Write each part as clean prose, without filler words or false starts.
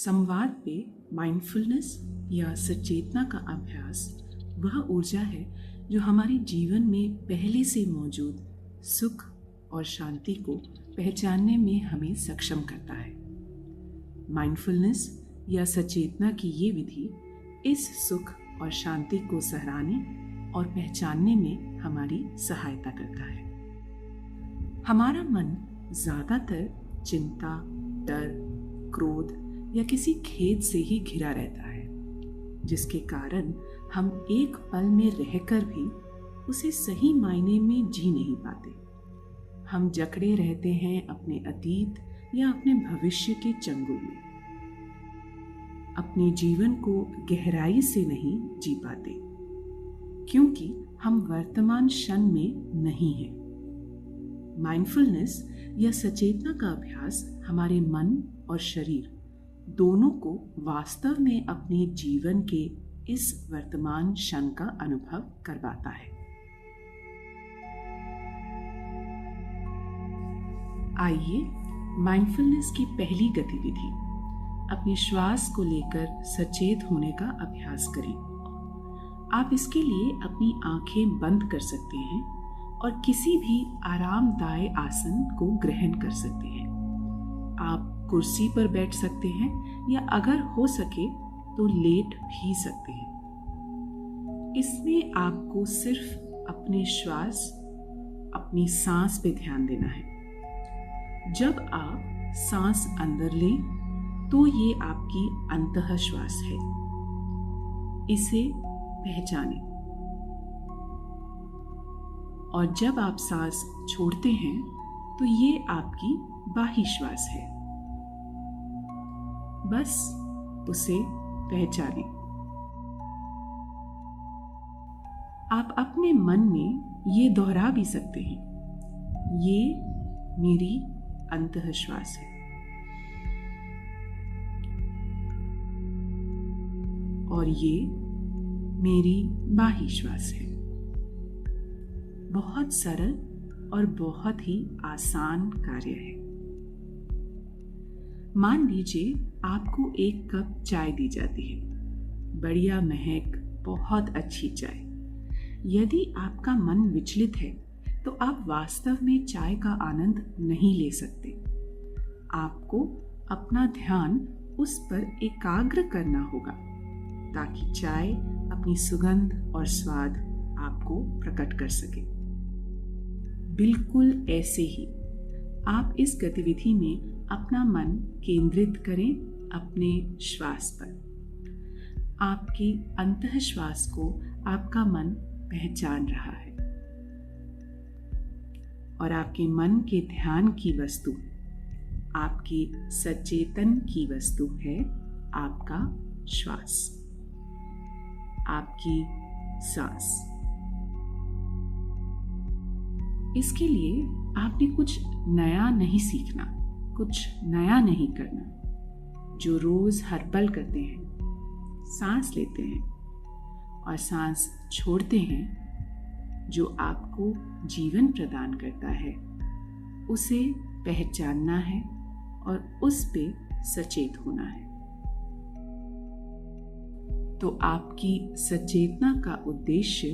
संवाद पे माइंडफुलनेस या सचेतना का अभ्यास वह ऊर्जा है जो हमारे जीवन में पहले से मौजूद सुख और शांति को पहचानने में हमें सक्षम करता है। माइंडफुलनेस या सचेतना की ये विधि इस सुख और शांति को सराहने और पहचानने में हमारी सहायता करता है। हमारा मन ज़्यादातर चिंता, डर, क्रोध या किसी खेद से ही घिरा रहता है, जिसके कारण हम एक पल में रहकर भी उसे सही मायने में जी नहीं पाते। हम जकड़े रहते हैं अपने अतीत या अपने भविष्य के चंगुल में, अपने जीवन को गहराई से नहीं जी पाते, क्योंकि हम वर्तमान क्षण में नहीं हैं। माइंडफुलनेस या सचेतना का अभ्यास हमारे मन और शरीर दोनों को वास्तव में अपने जीवन के इस वर्तमान क्षण का अनुभव करवाता है। आइए माइंडफुलनेस की पहली गतिविधि अपने श्वास को लेकर सचेत होने का अभ्यास करें। आप इसके लिए अपनी आंखें बंद कर सकते हैं और किसी भी आरामदायक आसन को ग्रहण कर सकते हैं। आप कुर्सी पर बैठ सकते हैं या अगर हो सके तो लेट भी सकते हैं। इसमें आपको सिर्फ अपने श्वास, अपनी सांस पे ध्यान देना है। जब आप सांस अंदर लें तो ये आपकी अंतः श्वास है, इसे पहचानें। और जब आप सांस छोड़ते हैं तो ये आपकी बाह्य श्वास है, बस उसे पहचानें। आप अपने मन में ये दोहरा भी सकते हैं, ये मेरी अंतः श्वास है और ये मेरी बाह्य श्वास है। बहुत सरल और बहुत ही आसान कार्य है। मान लीजिए आपको एक कप चाय दी जाती है, बढ़िया महक, बहुत अच्छी चाय। यदि आपका मन विचलित है तो आप वास्तव में चाय का आनंद नहीं ले सकते। आपको अपना ध्यान उस पर एकाग्र करना होगा ताकि चाय अपनी सुगंध और स्वाद आपको प्रकट कर सके। बिल्कुल ऐसे ही आप इस गतिविधि में अपना मन केंद्रित करें अपने श्वास पर। आपकी अंतः श्वास को आपका मन पहचान रहा है और आपके मन के ध्यान की वस्तु, आपकी सचेतन की वस्तु है आपका श्वास, आपकी सांस। इसके लिए आपने कुछ नया नहीं सीखना, कुछ नया नहीं करना। जो रोज हर पल करते हैं, सांस लेते हैं और सांस छोड़ते हैं, जो आपको जीवन प्रदान करता है, उसे पहचानना है और उस पे सचेत होना है। तो आपकी सचेतना का उद्देश्य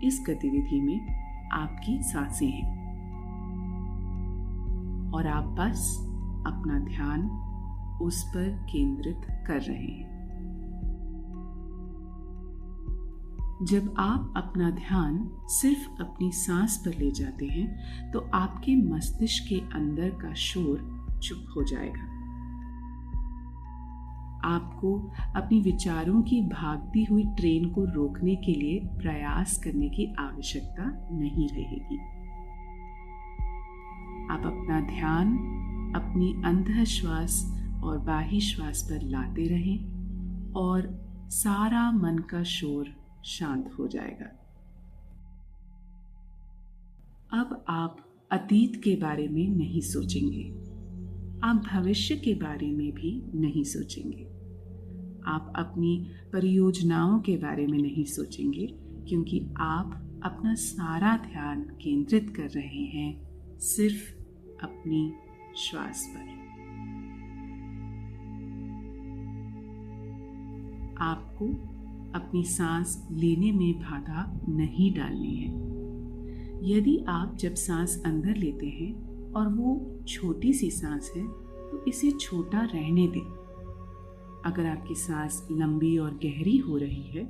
इस गतिविधि में आपकी सांसें हैं और आप बस अपना ध्यान उस पर केंद्रित कर रहे हैं। जब आप अपना ध्यान सिर्फ अपनी सांस पर ले जाते हैं तो आपके मस्तिष्क के अंदर का शोर चुप हो जाएगा। आपको अपनी विचारों की भागती हुई ट्रेन को रोकने के लिए प्रयास करने की आवश्यकता नहीं रहेगी। आप अपना ध्यान अपनी अंतः श्वास और बाह्य श्वास पर लाते रहें और सारा मन का शोर शांत हो जाएगा। अब आप अतीत के बारे में नहीं सोचेंगे, आप भविष्य के बारे में भी नहीं सोचेंगे, आप अपनी परियोजनाओं के बारे में नहीं सोचेंगे, क्योंकि आप अपना सारा ध्यान केंद्रित कर रहे हैं सिर्फ अपनी श्वास पर। आपको अपनी सांस लेने में बाधा नहीं डालनी है। यदि आप जब सांस अंदर लेते हैं और वो छोटी सी सांस है तो इसे छोटा रहने दें। अगर आपकी सांस लंबी और गहरी हो रही है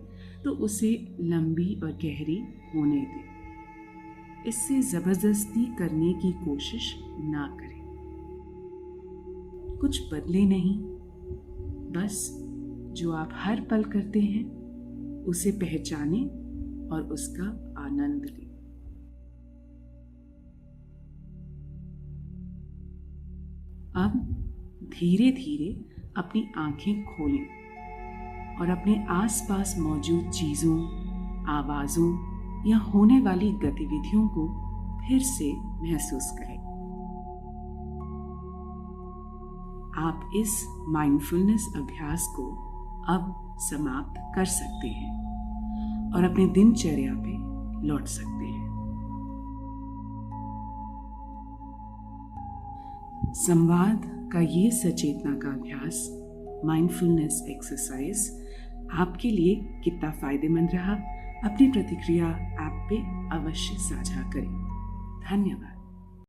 तो उसे लंबी और गहरी होने दें। इससे ज़बरदस्ती करने की कोशिश ना करें। कुछ बदले नहीं, बस जो आप हर पल करते हैं उसे पहचानें और उसका आनंद लें। अब धीरे धीरे अपनी आंखें खोलें और अपने आसपास मौजूद चीज़ों, आवाज़ों या होने वाली गतिविधियों को फिर से महसूस करें। आप इस माइंडफुलनेस अभ्यास को अब समाप्त कर सकते हैं और अपने दिनचर्या पे लौट सकते हैं। संवाद का ये सचेतना का अभ्यास, माइंडफुलनेस एक्सरसाइज, आपके लिए कितना फायदेमंद रहा, अपनी प्रतिक्रिया ऐप पे अवश्य साझा करें। धन्यवाद।